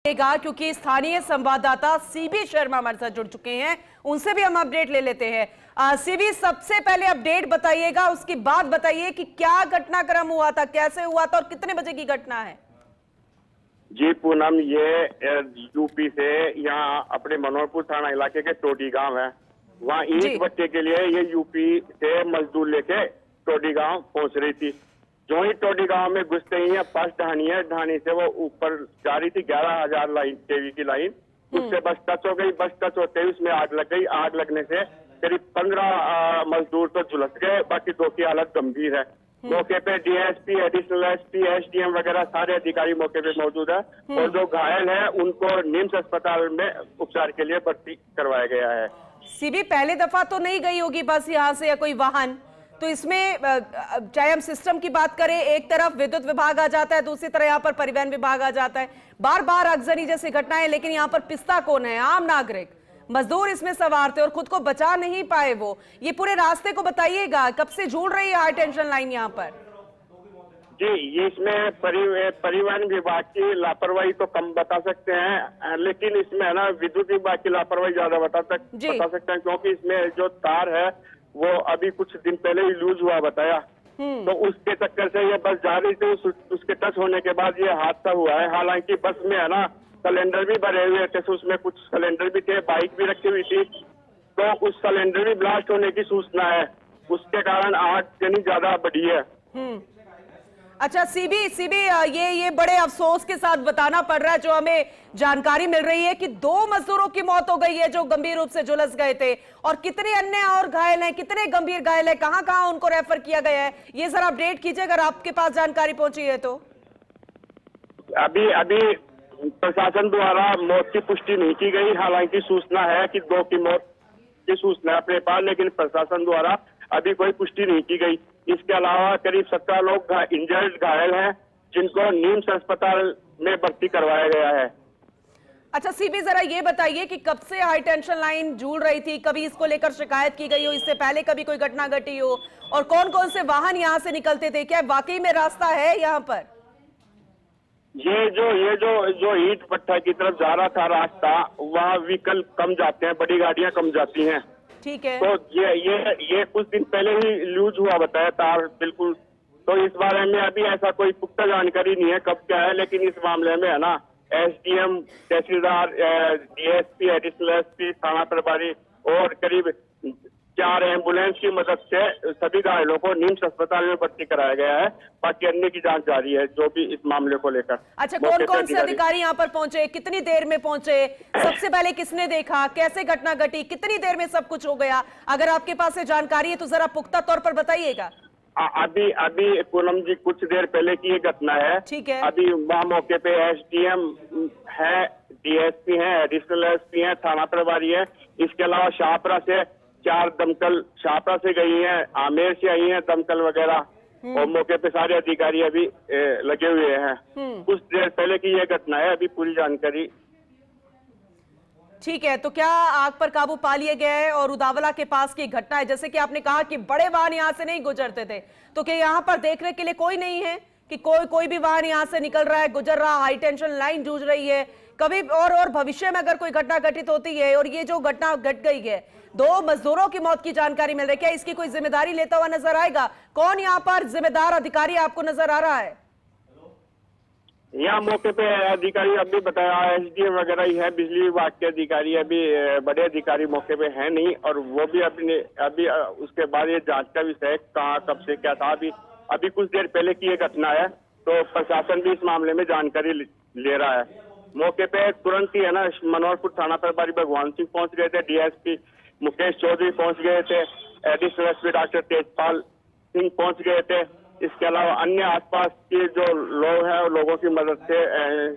क्योंकि स्थानीय संवाददाता सीबी शर्मा हमारे साथ जुड़ चुके हैं, उनसे भी हम अपडेट ले लेते हैं। सीबी, सबसे पहले अपडेट बताइएगा, उसके बाद बताइए कि क्या घटनाक्रम हुआ था, कैसे हुआ था और कितने बजे की घटना है। जी पूनम, ये यूपी से यहाँ अपने मनोहरपुर थाना इलाके के टोडी गांव है। वहाँ ईंट भट्टे के लिए ये यूपी से मजदूर लेके टोडी गांव पहुंच रही थी। जो ही टोडी गांव में घुसते ही है फर्स्ट ढानी है, ढानी से वो ऊपर जा रही थी 11,000 लाइन केवी की लाइन, उससे बस टच हो गई। बस टच होते ही उसमें आग लग गई। आग लगने से करीब 15 मजदूर तो झुलस गए, बाकी 2 की हालत गंभीर है। मौके पे डीएसपी, एडिशनल एसपी, एसडीएम वगैरह सारे अधिकारी मौके पे मौजूद है और जो घायल है उनको निम्स अस्पताल में उपचार के लिए भर्ती करवाया गया है। सीबी, पहले दफा तो नहीं गई होगी बस यहाँ से या कोई वाहन, तो इसमें चाहे हम सिस्टम की बात करें, एक तरफ विद्युत विभाग आ जाता है, दूसरी तरफ यहाँ पर परिवहन विभाग आ जाता है, बार बार अगजनी जैसी घटनाएं, लेकिन यहाँ पर पिस्ता कौन है? आम नागरिक, मजदूर इसमें सवार थे और खुद को बचा नहीं पाए। वो ये पूरे रास्ते को बताइएगा, कब से जुड़ रही है हाई टेंशन लाइन यहाँ पर? जी, ये इसमें परिवहन विभाग की लापरवाही तो कम बता सकते हैं, लेकिन इसमें है ना विद्युत विभाग की लापरवाही ज्यादा बता सकते हैं, क्योंकि इसमें जो तार है वो अभी कुछ दिन पहले ही लूज हुआ बताया, तो उसके चक्कर से ये बस जा रही थी। उसके टच होने के बाद ये हादसा हुआ है। हालांकि बस में है ना सिलेंडर भी भरे हुए थे, उसमें कुछ सिलेंडर भी थे, बाइक भी रखी हुई थी, तो उस सिलेंडर भी ब्लास्ट होने की सूचना है, उसके कारण आग यानी ज्यादा बढ़ी है। अच्छा सीबी, ये बड़े अफसोस के साथ बताना पड़ रहा है, जो हमें जानकारी मिल रही है कि 2 मजदूरों की मौत हो गई है जो गंभीर रूप से झुलस गए थे, और कितने अन्य और घायल हैं, कितने गंभीर घायल हैं, कहां कहां उनको रेफर किया गया है, ये जरा अपडेट कीजिए अगर आपके पास जानकारी पहुंची है तो। अभी प्रशासन द्वारा मौत की पुष्टि नहीं की गई। हालांकि सूचना है कि 2 की मौत की सूचना अपने पास, लेकिन प्रशासन द्वारा अभी कोई पुष्टि नहीं की गई। इसके अलावा करीब 17 लोग इंजर्ड घायल हैं, जिनको निम्स अस्पताल में भर्ती करवाया गया है। अच्छा सीबी, जरा ये बताइए कि कब से हाई टेंशन लाइन झूल रही थी, कभी इसको लेकर शिकायत की गई हो, इससे पहले कभी कोई घटना घटी हो, और कौन कौन से वाहन यहाँ से निकलते थे, क्या वाकई में रास्ता है यहाँ पर? ये जो ईंट भट्टा की तरफ जा रहा था रास्ता, वहाँ व्हीकल कम जाते हैं, बड़ी गाड़ियां कम जाती हैं। ठीक है, तो ये कुछ दिन पहले ही लूज हुआ बताया तार बिल्कुल, तो इस बारे में अभी ऐसा कोई पुख्ता जानकारी नहीं है कब क्या है, लेकिन इस मामले में है ना एसडीएम, तहसीलदार, डीएसपी, एडिशनल एसपी, थाना प्रभारी और करीब 4 एम्बुलेंस की मदद से सभी घायलों को निम्स अस्पताल में भर्ती कराया गया है। बाकी अन्य की जांच जारी है जो भी इस मामले को लेकर। अच्छा, कौन कौन से अधिकारी यहाँ पर पहुंचे, कितनी देर में पहुंचे, सबसे पहले किसने देखा, कैसे घटना घटी, कितनी देर में सब कुछ हो गया? अगर आपके पास से जानकारी है तो जरा पुख्ता तौर पर बताइएगा। अभी पूनम जी कुछ देर पहले की ये घटना है। ठीक है, अभी वहाँ मौके पे एसडीएम है, डीएसपी है, एडिशनल एसपी है, थाना प्रभारी है। इसके अलावा शाहपुरा से 4 दमकल शाहपुरा से गई हैं, आमेर से आई हैं दमकल वगैरह, और मौके पे सारे अधिकारी अभी लगे हुए हैं। कुछ देर पहले की ये घटना है, अभी पूरी जानकारी। ठीक है, तो क्या आग पर काबू पा लिया गया है? और उदावला के पास की घटना है, जैसे कि आपने कहा कि बड़े वाहन यहाँ से नहीं गुजरते थे, तो क्या यहाँ पर देखने के लिए कोई नहीं है कि कोई भी वाहन यहाँ से निकल रहा है, गुजर रहा, हाई टेंशन लाइन जूझ रही है कभी? और भविष्य में अगर कोई घटना घटित होती है, और ये जो घटना घट गई है, 2 मजदूरों की मौत की जानकारी मिल रही है, क्या इसकी कोई जिम्मेदारी लेता हुआ नजर आएगा? कौन यहाँ पर जिम्मेदार अधिकारी आपको नजर आ रहा है? यहाँ मौके पे अधिकारी अभी बताया एसडीएम वगैरह ही है, बिजली विभाग के अधिकारी, अभी बड़े अधिकारी मौके पे है नहीं, और वो भी अभी उसके बाद ये जांच का विषय कहाँ कब से क्या था। अभी कुछ देर पहले की ये घटना है, तो प्रशासन भी इस मामले में जानकारी ले रहा है। मौके पे तुरंत ही है ना मनोहरपुर थाना प्रभारी भगवान सिंह पहुंच गए थे, डीएसपी मुकेश चौधरी पहुंच गए थे, additional SP doctor Tejpal Singh पहुंच गए थे। इसके अलावा अन्य आसपास के जो लोग हैं और लोगों की मदद से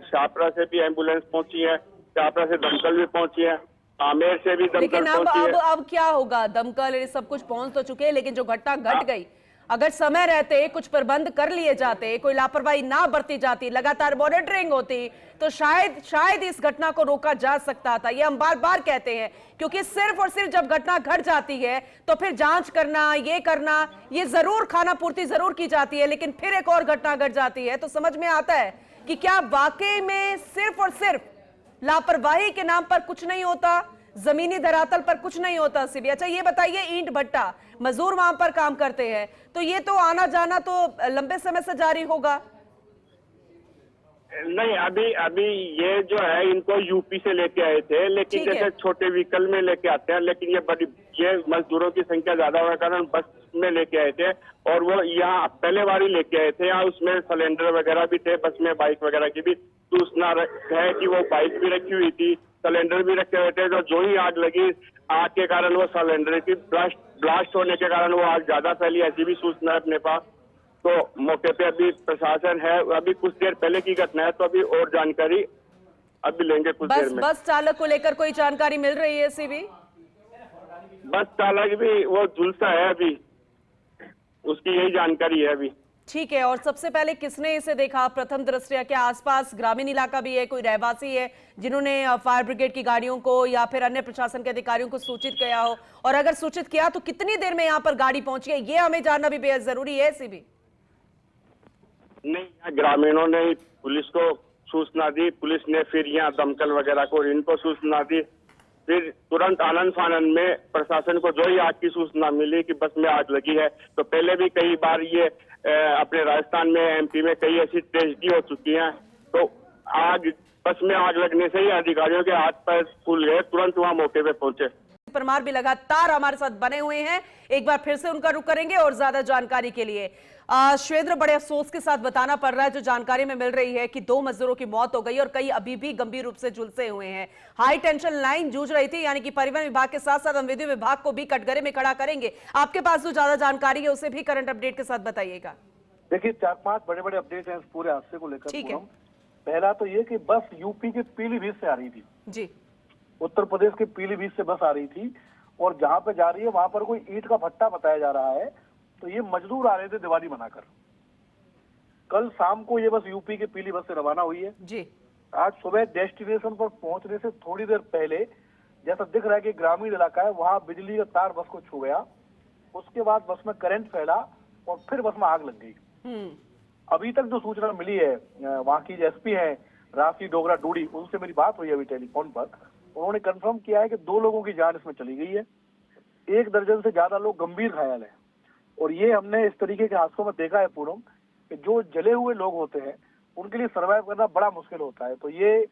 शाहपुरा से भी एम्बुलेंस पहुंची है, शाहपुरा से दमकल भी पहुंची है, आमेर से भी दमकल पहुंची है। अब क्या होगा? दमकल ये सब कुछ पहुंच तो चुके हैं, लेकिन जो घटना घट गई, अगर समय रहते कुछ प्रबंध कर लिए जाते, कोई लापरवाही ना बरती जाती, लगातार मॉनिटरिंग होती, तो शायद इस घटना को रोका जा सकता था। ये हम बार बार कहते हैं, क्योंकि सिर्फ और सिर्फ जब घटना घट जाती है तो फिर जांच करना, ये जरूर खाना पूर्ति जरूर की जाती है, लेकिन फिर एक और घटना घट जाती है तो समझ में आता है कि क्या वाकई में सिर्फ और सिर्फ लापरवाही के नाम पर कुछ नहीं होता, जमीनी धरातल पर कुछ नहीं होता सीबी। अच्छा ये बताइए, ईंट भट्टा मजदूर वहां पर काम करते हैं, तो ये तो आना जाना तो लंबे समय से जारी होगा। नहीं, अभी ये जो है इनको यूपी से लेके आए थे, लेकिन ठीक है। जैसे छोटे व्हीकल में लेके आते हैं, लेकिन ये मजदूरों की संख्या ज्यादा होने के कारण बस में लेके आए थे। और वो यहाँ पहले बार ही लेके आए थे, यहाँ उसमें सिलेंडर वगैरह भी थे, बस में बाइक वगैरह की भी सूचना है कि वो बाइक भी रखी हुई थी, सिलेंडर भी रखे हुए थे। जो ही आग लगी, आग के कारण वो सिलेंडर की ब्लास्ट होने के कारण वो आग ज्यादा फैली, ऐसी भी सूचना है अपने पास। तो मौके पे अभी प्रशासन है, अभी कुछ देर पहले की घटना है, तो अभी और जानकारी अभी लेंगे कुछ देर में। बस चालक को लेकर कोई जानकारी मिल रही है सीबी? बस चालक भी वो झुलसा है, अभी उसकी यही जानकारी है अभी। ठीक है, और सबसे पहले किसने इसे देखा प्रथम दृष्टया? क्या आसपास ग्रामीण इलाका भी है, कोई रहवासी है जिन्होंने फायर ब्रिगेड की गाड़ियों को या फिर अन्य प्रशासन के अधिकारियों को सूचित किया हो? और अगर सूचित किया तो कितनी देर में यहाँ पर गाड़ी पहुंची है, ये हमें जानना भी बेहद जरूरी है सीबी। नहीं, ग्रामीणों ने ही पुलिस को सूचना दी, पुलिस ने फिर यहाँ दमकल वगैरह को इनको सूचना दी, फिर तुरंत आनंद फानन में प्रशासन को जो ही आग की सूचना मिली कि बस में आग लगी है। तो पहले भी कई बार ये अपने राजस्थान में, एमपी में कई ऐसी ट्रेजेडी हो चुकी हैं। तो आग बस में आग लगने से ही अधिकारियों के हाथ पैर फूल गए, तुरंत वहां मौके पे पहुंचे। परमार भी लगातार हमारे साथ बने हुए हैं, एक बार फिर से उनका रुख करेंगे और ज्यादा जानकारी के लिए। श्वेन्द्र, बड़े अफसोस के साथ बताना पड़ रहा है, जो जानकारी में मिल रही है कि 2 मजदूरों की मौत हो गई और कई अभी भी गंभीर रूप से झुलसे हुए हैं। हाई टेंशन लाइन जूझ रही थी, यानी कि परिवहन विभाग के साथ साथ हम विद्युत विभाग को भी कटघरे में खड़ा करेंगे। आपके पास जो ज्यादा जानकारी है उसे भी करंट अपडेट के साथ बताइएगा। देखिए, 4-5 बड़े-बड़े अपडेट हैं इस पूरे हादसे को लेकर। ठीक है। पहला तो ये कि बस यूपी के पीलीभीत से आ रही थी जी, उत्तर प्रदेश के पीलीभीत से बस आ रही थी, और जहां पे जा रही है वहां पर कोई ईंट का भट्टा बताया जा रहा है। तो ये मजदूर आ रहे थे दिवाली मनाकर। कल शाम को ये बस यूपी के पीलीभीत से रवाना हुई है जी। आज सुबह डेस्टिनेशन पर पहुंचने से थोड़ी देर पहले जैसा दिख रहा है कि ग्रामीण इलाका है, वहां बिजली का तार बस को छू गया। उसके बाद बस में करंट फैला और फिर बस में आग लग गई। अभी तक जो सूचना मिली है, वहां की एसपी है राशि डोगरा डूडी, उनसे मेरी बात हुई है अभी टेलीफोन पर। उन्होंने कंफर्म किया है कि 2 लोगों की जान इसमें चली गई है, 1 दर्जन से ज्यादा लोग गंभीर घायल हैं। और ये हमने इस तरीके के हादसों में देखा है पूनम, कि जो जले हुए लोग होते हैं उनके लिए सर्वाइव करना बड़ा मुश्किल होता है। तो ये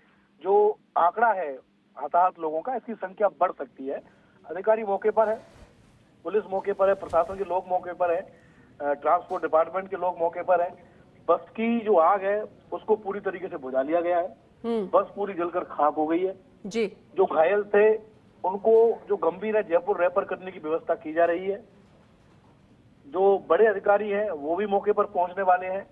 जो आंकड़ा है हताहत लोगों का, इसकी संख्या बढ़ सकती है। अधिकारी मौके पर है, पुलिस मौके पर है, प्रशासन के लोग मौके पर है, ट्रांसपोर्ट डिपार्टमेंट के लोग मौके पर है। बस की जो आग है उसको पूरी तरीके से बुझा लिया गया है। बस पूरी जलकर खाक हो गई है जी। जो घायल थे उनको जो गंभीर है जयपुर रेफर करने की व्यवस्था की जा रही है। जो बड़े अधिकारी हैं वो भी मौके पर पहुंचने वाले हैं।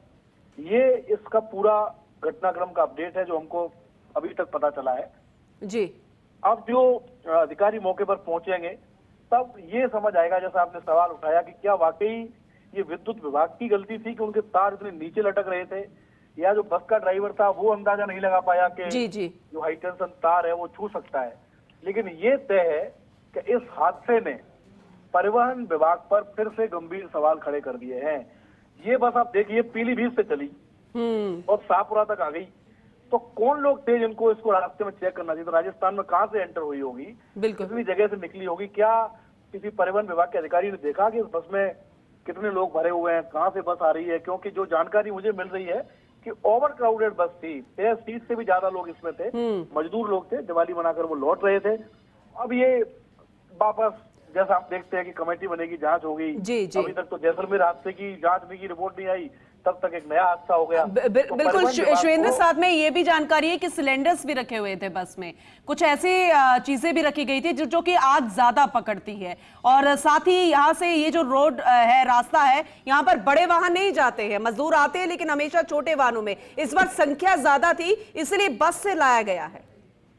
ये इसका पूरा घटनाक्रम का अपडेट है जो हमको अभी तक पता चला है जी। अब जो अधिकारी मौके पर पहुंचेंगे तब ये समझ आएगा, जैसा आपने सवाल उठाया, कि क्या वाकई ये विद्युत विभाग की गलती थी कि उनके तार इतने नीचे लटक रहे थे, या जो बस का ड्राइवर था वो अंदाजा नहीं लगा पाया कि जी। जो हाई टेंशन तार है वो छू सकता है। लेकिन ये तय है कि इस हादसे ने परिवहन विभाग पर फिर से गंभीर सवाल खड़े कर दिए हैं। ये बस आप देखिए पीलीभीत से चली और शाहपुरा तक आ गई, तो कौन लोग थे जिनको इसको रास्ते में चेक करना चाहिए? तो राजस्थान में कहाँ से एंटर हुई होगी, कितनी जगह से निकली होगी? क्या किसी परिवहन विभाग के अधिकारी ने देखा कि इस बस में कितने लोग भरे हुए हैं, कहाँ से बस आ रही है? क्योंकि जो जानकारी मुझे मिल रही है कि ओवर क्राउडेड बस थी, 13 सीट से भी ज्यादा लोग इसमें थे, मजदूर लोग थे, दिवाली मनाकर वो लौट रहे थे। अब ये वापस जैसा आप देखते हैं कि कमेटी बनेगी, जांच होगी। अभी तक तो जैसलमेर हादसे की जांच की रिपोर्ट नहीं आई, तब तक एक नया हादसा हो गया। बिल्कुल श्वेन्द्र, साथ में ये भी जानकारी है कि सिलेंडर्स भी रखे हुए थे बस में, कुछ ऐसी चीजें भी रखी गई थी जो कि आग ज्यादा पकड़ती है। और साथ ही यहाँ से ये जो रोड है, रास्ता है, यहाँ पर बड़े वाहन नहीं जाते हैं, मजदूर आते हैं लेकिन हमेशा छोटे वाहनों में। इस बार संख्या ज्यादा थी इसलिए बस से लाया गया है।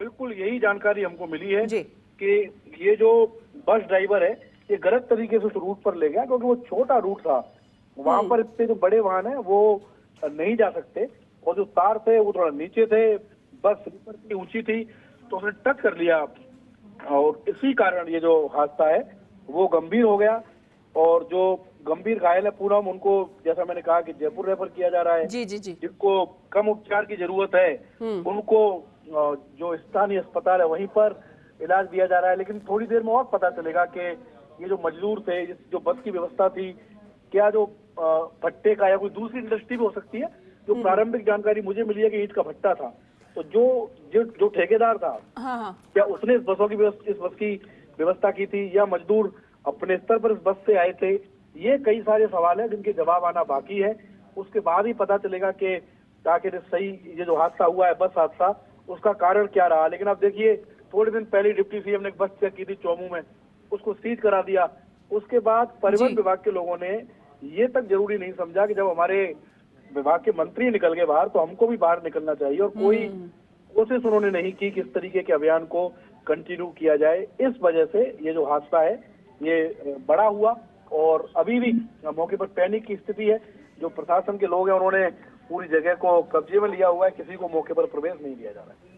बिल्कुल यही जानकारी हमको मिली है कि ये जो बस ड्राइवर है ये गलत तरीके से उस रूट पर ले गया, क्योंकि वो छोटा रूट था, वहां पर इतने जो बड़े वाहन है वो नहीं जा सकते, और जो तार थे वो थोड़ा नीचे थे, बस स्लीपर की ऊंची थी, तो उसने टच कर लिया और इसी कारण ये जो हादसा है वो गंभीर हो गया। और जो गंभीर घायल है पूनम, उनको जैसा मैंने कहा कि जयपुर रेफर किया जा रहा है। जी। जिनको कम उपचार की जरूरत है उनको जो स्थानीय अस्पताल है वहीं पर इलाज दिया जा रहा है। लेकिन थोड़ी देर में और पता चलेगा कि ये जो मजदूर थे, जो बस की व्यवस्था थी, क्या जो भट्टे का या कोई दूसरी इंडस्ट्री भी हो सकती है। जो प्रारंभिक जानकारी मुझे मिली है कि ईंट का भट्टा था, तो जो ठेकेदार था, हाँ। क्या उसने इस बस की व्यवस्था की थी या मजदूर अपने स्तर पर इस बस से आए थे। ये कई सारे सवाल हैं जिनके जवाब आना बाकी है। उसके बाद ही पता चलेगा कि आखिर सही ये जो हादसा हुआ है, बस हादसा, उसका कारण क्या रहा। लेकिन अब देखिए, थोड़े दिन पहले डिप्टी सीएम ने एक बस चेक की थी चौमू में, उसको सीज करा दिया। उसके बाद परिवहन विभाग के लोगों ने ये तक जरूरी नहीं समझा कि जब हमारे विभाग के मंत्री निकल गए बाहर, तो हमको भी बाहर निकलना चाहिए, और कोई कोशिश उन्होंने नहीं की कि इस तरीके के अभियान को कंटिन्यू किया जाए। इस वजह से ये जो हादसा है ये बड़ा हुआ, और अभी भी मौके पर पैनिक की स्थिति है। जो प्रशासन के लोग हैं उन्होंने पूरी जगह को कब्जे में लिया हुआ है, किसी को मौके पर प्रवेश नहीं दिया जा रहा है।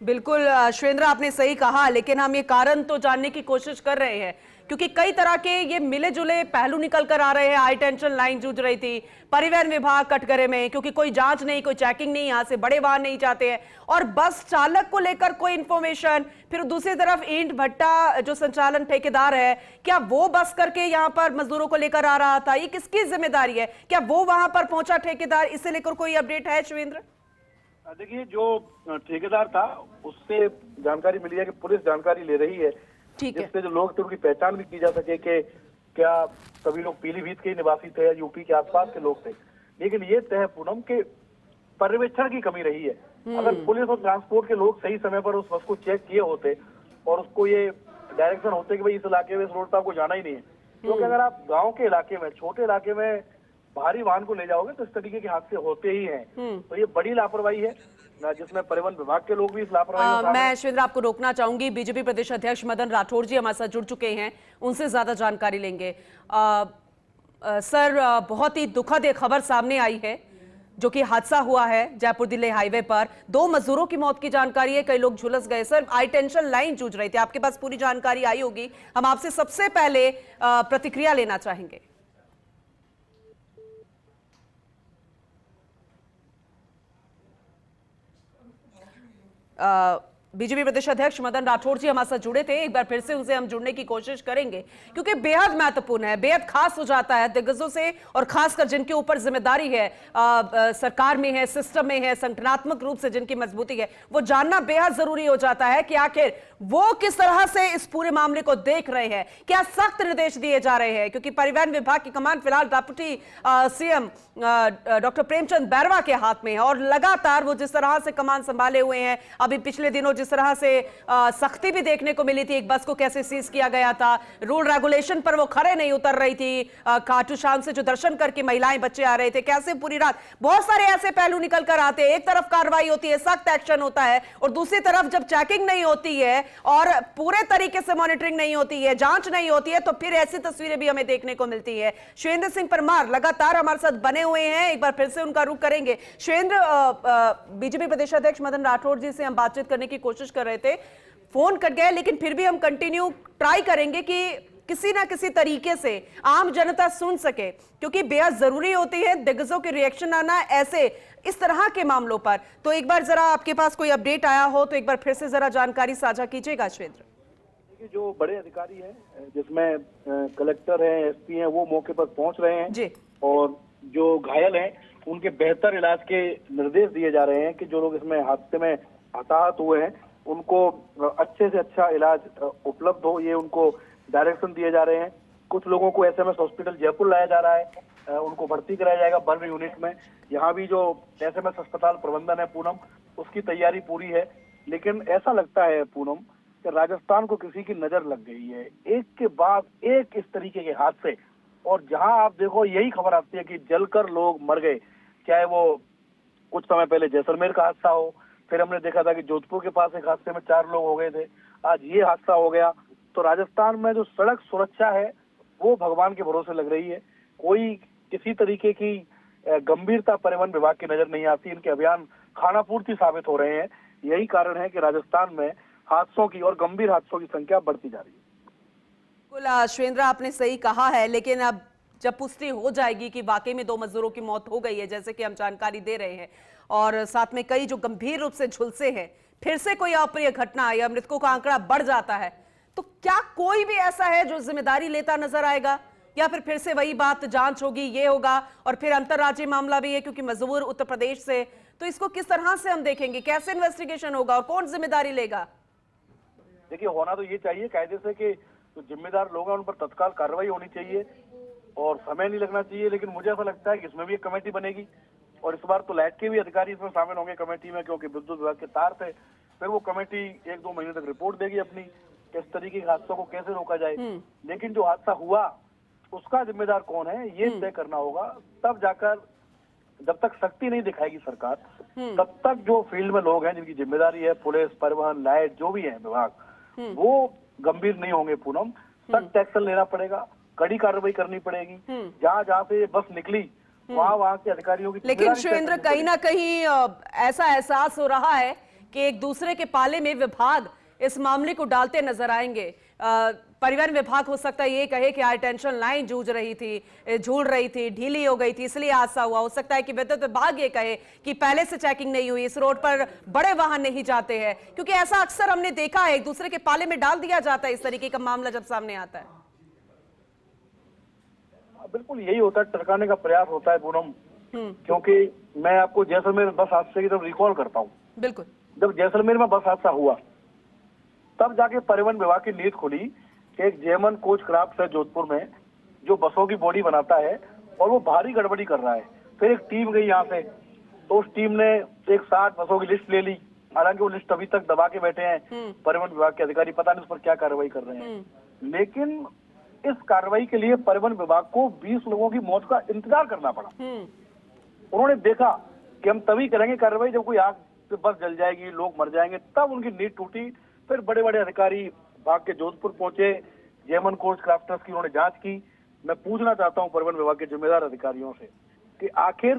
बिल्कुल शिवेंद्र, आपने सही कहा, लेकिन हम ये कारण तो जानने की कोशिश कर रहे हैं, क्योंकि कई तरह के ये मिले जुले पहलू निकल कर आ रहे हैं। हाई टेंशन लाइन जूझ रही थी, परिवहन विभाग कटघरे में, क्योंकि कोई जांच नहीं, कोई चेकिंग नहीं, यहां से बड़े वाहन नहीं जाते हैं, और बस चालक को लेकर कोई इंफॉर्मेशन। फिर दूसरी तरफ ईंट भट्टा जो संचालन ठेकेदार है, क्या वो बस करके यहाँ पर मजदूरों को लेकर आ रहा था? ये किसकी जिम्मेदारी है? क्या वो वहां पर पहुंचा ठेकेदार? इसे लेकर कोई अपडेट है शिवेंद्र? देखिए, जो ठेकेदार था उससे जानकारी मिली है कि पुलिस जानकारी ले रही है, जिससे जो लोग थे उनकी पहचान भी की जा सके कि क्या सभी लोग पीलीभीत के निवासी थे या यूपी के आसपास के लोग थे। लेकिन ये तय है पूनम के पर्यवेक्षण की कमी रही है। अगर पुलिस और ट्रांसपोर्ट के लोग सही समय पर उस बस को चेक किए होते और उसको ये डायरेक्शन होते कि भाई इस इलाके में, इस रोड पर आपको जाना ही नहीं है, क्योंकि अगर आप गाँव के इलाके में, छोटे इलाके में भारी वाहन को ले जाओगे तो इस तरीके के हादसे होते ही हैं। तो ये बड़ी लापरवाही है, जिसमें परिवहन विभाग के लोग भी इस लापरवाही में। मैं शिवेंद्र आपको रोकना चाहूंगी, बीजेपी प्रदेश अध्यक्ष मदन राठौड़ जी हमारे साथ जुड़ चुके हैं, उनसे ज्यादा जानकारी लेंगे। सर, बहुत ही दुखद एक खबर सामने आई है, जो कि हादसा हुआ है जयपुर दिल्ली हाईवे पर। 2 मजदूरों की मौत की जानकारी है, कई लोग झुलस गए। सर, हाई टेंशन लाइन जूझ रही थी, आपके पास पूरी जानकारी आई होगी, हम आपसे सबसे पहले प्रतिक्रिया लेना चाहेंगे। बीजेपी प्रदेश अध्यक्ष मदन राठौड़ जी हमारे साथ जुड़े थे, एक बार फिर से उनसे हम जुड़ने की कोशिश करेंगे, क्योंकि बेहद महत्वपूर्ण है, बेहद खास हो जाता है दिग्गजों से, और खासकर जिनके ऊपर जिम्मेदारी है, सरकार में है, सिस्टम में है, संगठनात्मक रूप से जिनकी मजबूती है, वो जानना बेहद जरूरी हो जाता है कि आखिर वो किस तरह से इस पूरे मामले को देख रहे हैं, क्या सख्त निर्देश दिए जा रहे हैं। क्योंकि परिवहन विभाग की कमान फिलहाल deputy CM doctor Premchand Bairwa के हाथ में है, और लगातार वो जिस तरह से कमान संभाले हुए हैं, अभी पिछले दिनों जिस तरह से सख्ती भी देखने को मिली थी, एक बस को कैसे सीज किया गया था, रूल रेगुलेशन पर वो खरे नहीं उतर रही थी, खाटू श्याम से जो दर्शन करके महिलाएं बच्चे आ रहे थे, कैसे पूरी रात, बहुत सारे ऐसे पहलू निकल कर आते हैं। एक तरफ कार्रवाई होती है, सख्त एक्शन होता है, और दूसरी तरफ जब चेकिंग नहीं होती है और पूरे तरीके से मॉनिटरिंग नहीं होती है, जांच नहीं होती है, तो फिर ऐसी तस्वीरें भी हमें देखने को मिलती है। शिवेंद्र सिंह परमार लगातार हमारे साथ बने हुए हैं, एक बार फिर से उनका रुख करेंगे। शिवेंद्र, बीजेपी प्रदेश अध्यक्ष मदन राठौड़ जी से हम बातचीत करने की कोशिश कर रहे थे, फोन कट गया, लेकिन फिर भी हम कंटिन्यू ट्राई करेंगे कि किसी ना किसी तरीके से आम जनता सुन सके, क्योंकि बेहद जरूरी होती है दिग्गजों के रिएक्शन आना ऐसे इस तरह के मामलों पर। तो एक बार जरा आपके पास कोई अपडेट आया हो तो एक बार फिर से जरा जानकारी साझा कीजिएगा शिवेंद्र। देखिए, जो बड़े अधिकारी हैं, जिसमें कलेक्टर हैं, एसपी हैं, वो मौके पर पहुंच रहे हैं जी, और जो घायल हैं उनके बेहतर इलाज के निर्देश दिए जा रहे हैं कि जो लोग इसमें हादसे में हताहत हुए हैं उनको अच्छे से अच्छा इलाज उपलब्ध हो, ये उनको डायरेक्शन दिए जा रहे हैं। कुछ लोगों को एसएमएस हॉस्पिटल जयपुर लाया जा रहा है, उनको भर्ती कराया जाएगा बर्न यूनिट में। यहाँ भी जो एसएमएस अस्पताल प्रबंधन है पूनम, उसकी तैयारी पूरी है। लेकिन ऐसा लगता है पूनम कि राजस्थान को किसी की नजर लग गई है, एक के बाद एक इस तरीके के हादसे, और जहां आप देखो यही खबर आती है कि जलकर लोग मर गए। चाहे वो कुछ समय पहले जैसलमेर का हादसा हो, फिर हमने देखा था कि जोधपुर के पास एक हादसे में 4 लोग हो गए थे, आज ये हादसा हो गया। तो राजस्थान में जो सड़क सुरक्षा है वो भगवान के भरोसे लग रही है। कोई किसी तरीके की गंभीरता परिवहन विभाग की नजर नहीं आती, इनके अभियान खानापूर्ति साबित हो रहे हैं। यही कारण है कि राजस्थान में हादसों की और गंभीर हादसों की संख्या बढ़ती जा रही है। बिल्कुल शिवेंद्र, आपने सही कहा है, लेकिन अब जब पुष्टि हो जाएगी कि वाकई में 2 मजदूरों की मौत हो गई है, जैसे कि हम जानकारी दे रहे हैं, और साथ में कई जो गंभीर रूप से झुलसे हैं, फिर से कोई अप्रिय घटना या मृतकों का आंकड़ा बढ़ जाता है, तो क्या कोई भी ऐसा है जो जिम्मेदारी लेता नजर आएगा, या फिर से वही बात, जांच होगी, ये होगा, और फिर अंतर्राज्यीय मामला भी है क्योंकि मजदूर उत्तर प्रदेश से, तो इसको किस तरह से हम देखेंगे, कैसे इन्वेस्टिगेशन होगा और कौन जिम्मेदारी लेगा? देखिए, होना तो ये चाहिए कायदे से कि जो जिम्मेदार लोग हैं उन पर तत्काल कार्रवाई होनी चाहिए और समय नहीं लगना चाहिए। लेकिन मुझे ऐसा लगता है कि इसमें भी एक कमेटी बनेगी और इस बार तो लाइट के भी अधिकारी इसमें शामिल होंगे कमेटी में, क्योंकि विद्युत विभाग के तार थे। फिर वो कमेटी 1-2 महीने तक रिपोर्ट देगी अपनी, किस तरीके के हादसों को कैसे रोका जाए। लेकिन जो हादसा हुआ उसका जिम्मेदार कौन है ये तय करना होगा। तब जाकर, जब तक सख्ती नहीं दिखाएगी सरकार, तब तक जो फील्ड में लोग हैं जिनकी जिम्मेदारी है, पुलिस, परिवहन, लाइट, जो भी है विभाग, वो गंभीर नहीं होंगे। पूनम, सख्त एक्शन लेना पड़ेगा, कड़ी कार्रवाई करनी पड़ेगी। जहाँ से बस निकली वहाँ के अधिकारियों की। लेकिन शिवेंद्र, कहीं ना कहीं ऐसा एहसास हो रहा है कि एक दूसरे के पाले में विभाग इस मामले को डालते नजर आएंगे। परिवहन विभाग हो सकता है ये कहे कि हाई टेंशन लाइन झूल रही थी, ढीली हो गई थी, इसलिए हादसा हुआ। हो सकता है कि विद्युत विभाग ये कहे कि पहले से चेकिंग नहीं हुई, इस रोड पर बड़े वाहन नहीं जाते हैं, क्योंकि ऐसा अक्सर हमने देखा है, एक दूसरे के पाले में डाल दिया जाता है इस तरीके का मामला जब सामने आता है। बिल्कुल यही होता है, टरकाने का प्रयास होता है पूनम। क्योंकि मैं आपको जैसलमेर बस हादसे की तरफ रिकॉल करता हूँ। बिल्कुल, जब जैसलमेर में बस हादसा हुआ तब जाके परिवहन विभाग की नींद खुली कि एक जेमन कोच क्राफ्ट है जोधपुर में, जो बसों की बॉडी बनाता है और वो भारी गड़बड़ी कर रहा है। फिर एक टीम गई यहाँ से, तो उस टीम ने एक 60 बसों की लिस्ट ले ली। हालांकि वो लिस्ट अभी तक दबा के बैठे हैं परिवहन विभाग के अधिकारी, पता नहीं उस पर क्या कार्रवाई कर रहे हैं। लेकिन इस कार्रवाई के लिए परिवहन विभाग को 20 लोगों की मौत का इंतजार करना पड़ा। उन्होंने देखा कि हम तभी करेंगे कार्रवाई जब कोई आग से बस जल जाएगी, लोग मर जाएंगे, तब उनकी नींद टूटी। फिर बड़े बड़े अधिकारी भाग के जोधपुर पहुंचे, जेमन कोच क्राफ्टर्स की उन्होंने जांच की। मैं पूछना चाहता हूं परिवहन विभाग के जिम्मेदार अधिकारियों से कि आखिर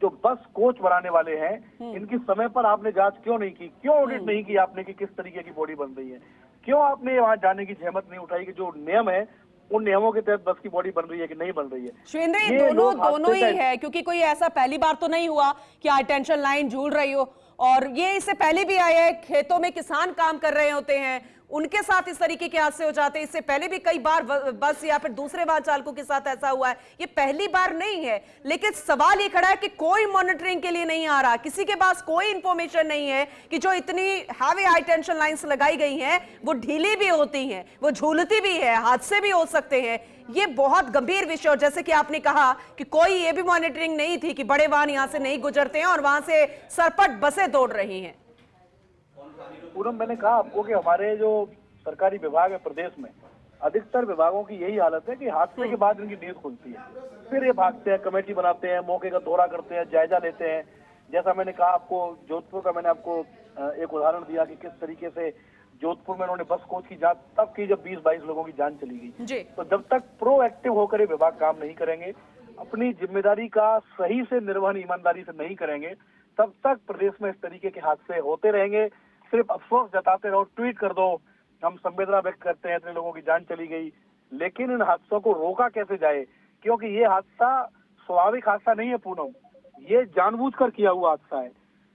जो बस कोच बनाने वाले हैं, इनकी समय पर आपने जांच क्यों नहीं की, क्यों ऑडिट नहीं की आपने कि किस तरीके की बॉडी बन रही है, क्यों आपने वहां जाने की जहमत नहीं उठाई कि जो नियम है उन नियमों के तहत बस की बॉडी बन रही है कि नहीं बन रही है। शिवेंद्र, ये दोनों ही है, क्योंकि कोई ऐसा पहली बार तो नहीं हुआ कि हाई टेंशन लाइन झूल रही हो, और ये इससे पहले भी आया है, खेतों में किसान काम कर रहे होते हैं, उनके साथ इस तरीके के हादसे हो जाते हैं। इससे पहले भी कई बार बस या फिर दूसरे वाहन चालकों के साथ ऐसा हुआ है, ये पहली बार नहीं है। लेकिन सवाल ये खड़ा है कि कोई मॉनिटरिंग के लिए नहीं आ रहा, किसी के पास कोई इंफॉर्मेशन नहीं है कि जो इतनी हैवी हाई टेंशन लाइंस लगाई गई हैं वो ढीली भी होती हैं, वो झूलती भी है, हादसे भी हो सकते हैं। ये बहुत गंभीर विषय, और जैसे कि आपने कहा कि कोई ये भी मॉनिटरिंग नहीं थी कि बड़े वाहन यहां से नहीं गुजरते हैं और वहां से सरपट बसें दौड़ रही हैं। पूनम, मैंने कहा आपको कि हमारे जो सरकारी विभाग है प्रदेश में, अधिकतर विभागों की यही हालत है कि हादसे के बाद इनकी नींद खुलती है, फिर ये भागते हैं, कमेटी बनाते हैं, मौके का दौरा करते हैं, जायजा लेते हैं। जैसा मैंने कहा आपको जोधपुर का, मैंने आपको एक उदाहरण दिया कि किस तरीके से जोधपुर में उन्होंने बस कोच की जांच तब की जब 20-22 लोगों की जान चली गई। तो जब तक प्रोएक्टिव होकर ये विभाग काम नहीं करेंगे, अपनी जिम्मेदारी का सही से निर्वहन ईमानदारी से नहीं करेंगे, तब तक प्रदेश में इस तरीके के हादसे होते रहेंगे। सिर्फ अफसोस जताते रहो, ट्वीट कर दो, हम संवेदना व्यक्त करते हैं, इतने लोगों की जान चली गई, लेकिन इन हादसों को रोका कैसे जाए? क्योंकि ये हादसा स्वाभाविक हादसा नहीं है पूनम, ये जानबूझकर किया हुआ हादसा है।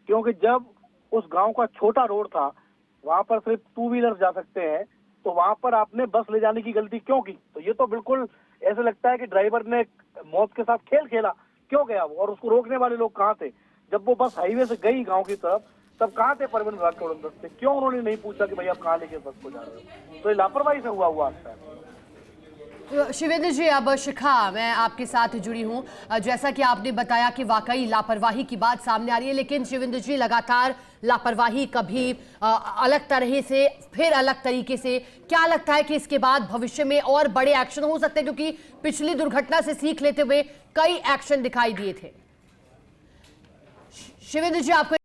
क्योंकि जब उस गांव का छोटा रोड था, वहां पर सिर्फ 2 व्हीलर जा सकते हैं, तो वहां पर आपने बस ले जाने की गलती क्यों की? तो ये तो बिल्कुल ऐसे लगता है कि ड्राइवर ने मौत के साथ खेल खेला, क्यों गया वो, और उसको रोकने वाले लोग कहाँ थे? जब वो बस हाईवे से गई गांव की तरफ, तब कहाँ थे परिवहन विभाग के उड़नदस्ते? क्यों उन्होंने नहीं पूछा कि भाई आप कहाँ लेके बस को जा रहे हो? तो ये लापरवाही से हुआ हादसा है। शिवेंद्र जी, अब शिखा, मैं आपके साथ जुड़ी हूँ। जैसा कि आपने बताया कि वाकई लापरवाही की बात सामने आ रही है, लेकिन शिवेंद्र जी, लगातार लापरवाही कभी अलग तरह से, फिर अलग तरीके से, क्या लगता है कि इसके बाद भविष्य में और बड़े एक्शन हो सकते हैं? क्योंकि पिछली दुर्घटना से सीख लेते हुए कई एक्शन दिखाई दिए थे। शिवेंद्र जी, आपको